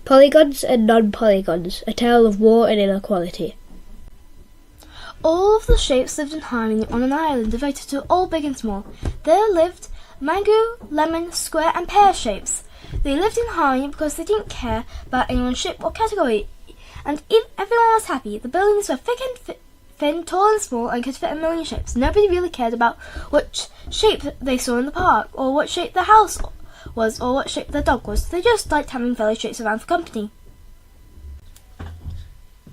Polygons and Non-Polygons, a tale of war and inequality. All of the shapes lived in harmony on an island devoted to all big and small. There lived mango, lemon, square and pear shapes. They lived in harmony because they didn't care about anyone's shape or category, and everyone was happy. The buildings were thick and thin, tall and small, and could fit a million shapes. Nobody really cared about which shape they saw in the park, or what shape the house was, or what shape the dog was. They just liked having fellow shapes around for company.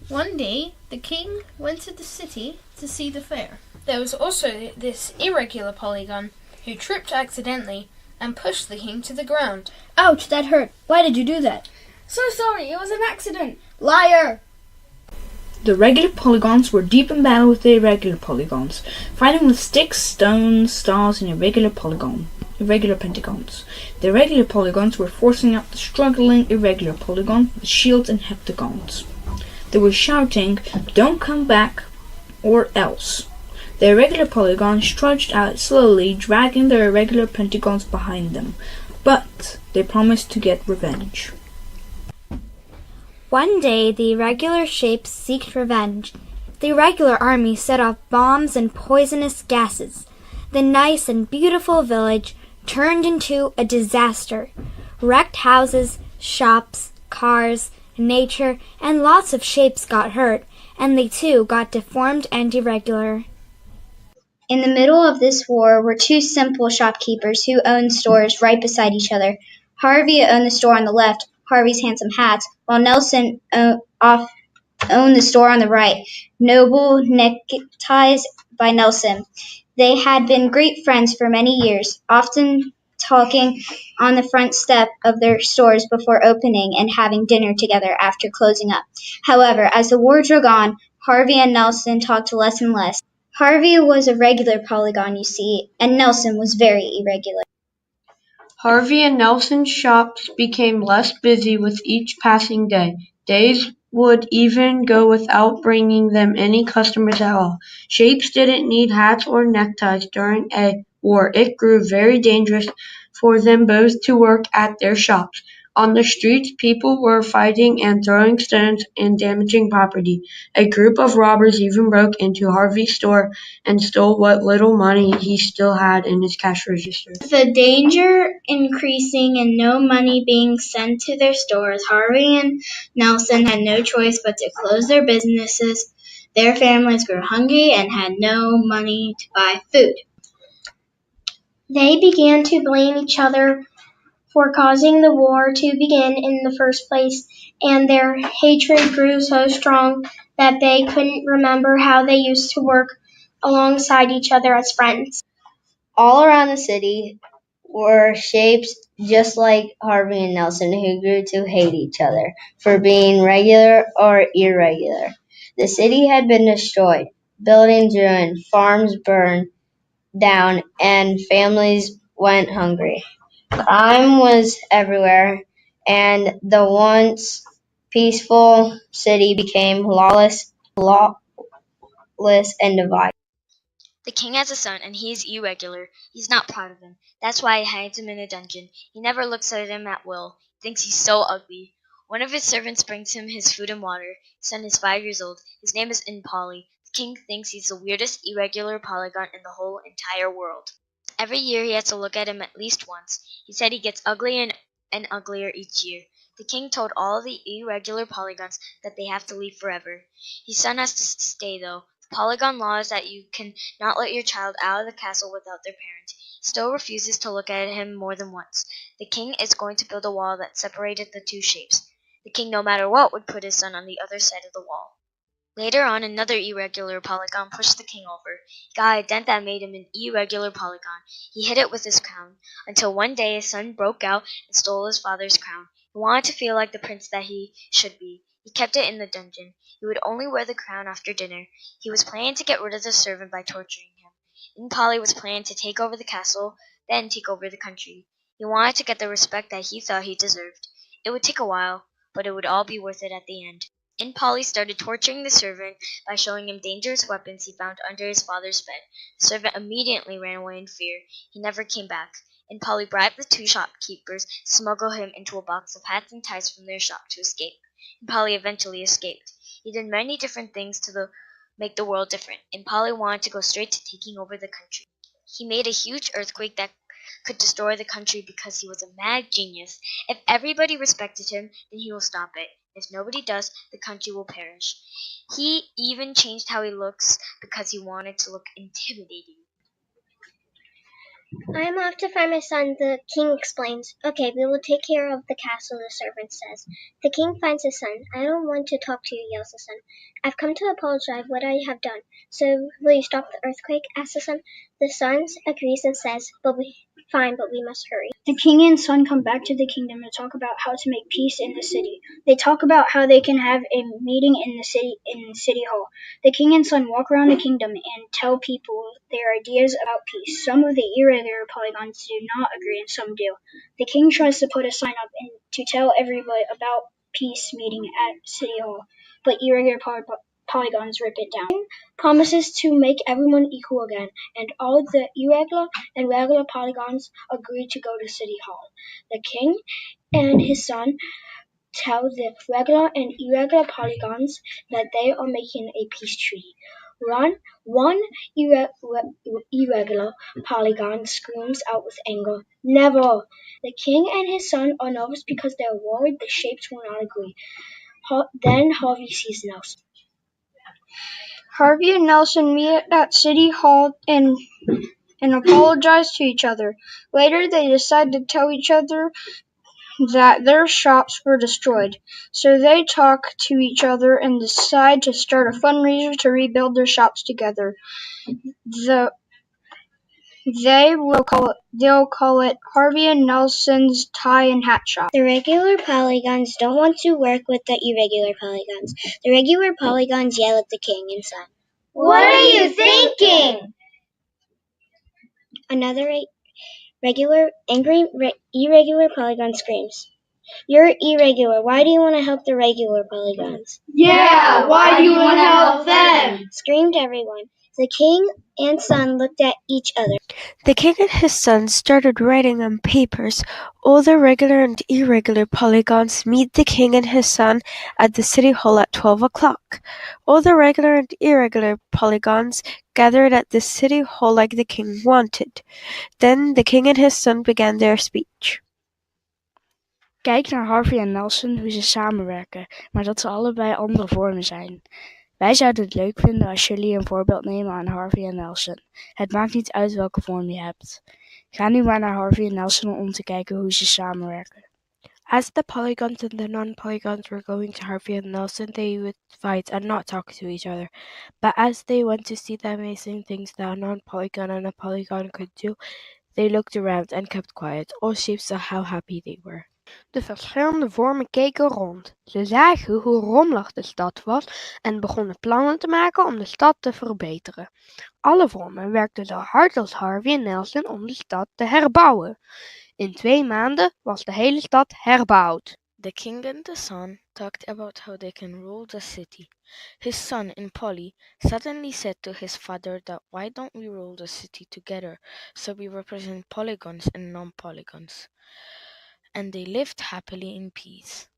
One day, the king went to the city to see the fair. There was also this irregular polygon who tripped accidentally and pushed the king to the ground. Ouch, that hurt. Why did you do that? So sorry, it was an accident. Liar! The regular polygons were deep in battle with the irregular polygons, fighting with sticks, stones, stars, and irregular pentagons. The irregular polygons were forcing out the struggling irregular polygon with shields and heptagons. They were shouting, "Don't come back, or else." The irregular polygons trudged out slowly, dragging their irregular pentagons behind them, but they promised to get revenge. One day, the irregular shapes seeked revenge. The irregular army set off bombs and poisonous gases. The nice and beautiful village turned into a disaster. Wrecked houses, shops, cars, nature, and lots of shapes got hurt, and they too got deformed and irregular. In the middle of this war were two simple shopkeepers who owned stores right beside each other. Harvey owned the store on the left, Harvey's Handsome Hats, while Nelson owned the store on the right, Noble Neckties by Nelson. They had been great friends for many years, often talking on the front step of their stores before opening and having dinner together after closing up. However, as the war drug on, Harvey and Nelson talked less and less. Harvey was a regular polygon, you see, and Nelson was very irregular. Harvey and Nelson's shops became less busy with each passing day. Days would even go without bringing them any customers at all. Shapes didn't need hats or neckties during a war. It grew very dangerous for them both to work at their shops. On the streets, people were fighting and throwing stones and damaging property. A group of robbers even broke into Harvey's store and stole what little money he still had in his cash register. With the danger increasing and no money being sent to their stores, Harvey and Nelson had no choice but to close their businesses. Their families grew hungry and had no money to buy food. They began to blame each other for causing the war to begin in the first place, and their hatred grew so strong that they couldn't remember how they used to work alongside each other as friends. All around the city were shapes just like Harvey and Nelson who grew to hate each other for being regular or irregular. The city had been destroyed, buildings ruined, farms burned down, and families went hungry. Crime was everywhere, and the once peaceful city became lawless and divided. The king has a son, and he is irregular. He's not proud of him. That's why he hides him in a dungeon. He never looks at him at will. He thinks he's so ugly. One of his servants brings him his food and water. His son is 5 years old. His name is Inequality. The king thinks he's the weirdest irregular polygon in the whole entire world. Every year he has to look at him at least once. He said he gets uglier and uglier each year. The king told all the irregular polygons that they have to leave forever. His son has to stay, though. The polygon law is that you can not let your child out of the castle without their parent. He still refuses to look at him more than once. The king is going to build a wall that separated the two shapes. The king, no matter what, would put his son on the other side of the wall. Later on, another irregular polygon pushed the king over. He got a dent that made him an irregular polygon. He hit it with his crown, until one day his son broke out and stole his father's crown. He wanted to feel like the prince that he should be. He kept it in the dungeon. He would only wear the crown after dinner. He was planning to get rid of the servant by torturing him. Inequality was planning to take over the castle, then take over the country. He wanted to get the respect that he thought he deserved. It would take a while, but it would all be worth it at the end. Inequality started torturing the servant by showing him dangerous weapons he found under his father's bed. The servant immediately ran away in fear. He never came back. and Polly bribed the two shopkeepers to smuggle him into a box of hats and ties from their shop to escape. And Polly eventually escaped. He did many different things to make the world different, and Polly wanted to go straight to taking over the country. He made a huge earthquake that could destroy the country because he was a mad genius. If everybody respected him, then he will stop it. If nobody does, the country will perish. He even changed how he looks because he wanted to look intimidating. I'm off to find my son, the king explains. Okay, we will take care of the castle, the servant says. The king finds his son. I don't want to talk to you, yells the son. I've come to apologize what I have done. So will you stop the earthquake, asks the son. The son agrees and says, fine, but we must hurry. The king and son come back to the kingdom and talk about how to make peace in the city. They talk about how they can have a meeting in city hall. The king and son walk around the kingdom and tell people their ideas about peace. Some of the irregular polygons do not agree and some do. The king tries to put a sign up to tell everybody about peace meeting at city hall, but irregular polygons rip it down. Promises to make everyone equal again, and all the irregular and regular polygons agree to go to City Hall. The king and his son tell the regular and irregular polygons that they are making a peace treaty. One irregular polygon screams out with anger, "Never!" The king and his son are nervous because they're worried the shapes will not agree. Then Harvey sees Nelson. Harvey and Nelson meet at City Hall and apologize to each other. Later, they decide to tell each other that their shops were destroyed. So they talk to each other and decide to start a fundraiser to rebuild their shops together. They'll call it Harvey and Nelson's Tie and Hat Shop. The regular polygons don't want to work with the irregular polygons. The regular polygons yell at the king and son. What are you thinking? Another irregular polygon screams. You're irregular. Why do you want to help the regular polygons? Yeah, why do you want to help them? Screamed everyone. The king and son looked at each other. The king and his son started writing on papers. All the regular and irregular polygons meet the king and his son at the city hall at 12 o'clock. All the regular and irregular polygons gathered at the city hall like the king wanted. Then the king and his son began their speech. Kijk naar Harvey en Nelson hoe ze samenwerken, maar dat ze allebei andere vormen zijn. Wij zouden het leuk vinden als jullie een voorbeeld nemen aan Harvey en Nelson. Het maakt niet uit welke vorm je hebt. Ga nu maar naar Harvey en Nelson om te kijken hoe ze samenwerken. As the polygons and the non-polygons were going to Harvey and Nelson, they would fight and not talk to each other. But as they went to see the amazing things that a non-polygon and a polygon could do, they looked around and kept quiet. All shapes saw how happy they were. De verschillende vormen keken rond. Ze zagen hoe rommelig de stad was en begonnen plannen te maken om de stad te verbeteren. Alle vormen werkten zo hard als Harvey en Nelson om de stad te herbouwen. In 2 maanden was de hele stad herbouwd. The king and the son talked about how they can rule the city. His son and Polly suddenly said to his father that why don't we rule the city together so we represent polygons and non-polygons. And they lived happily in peace.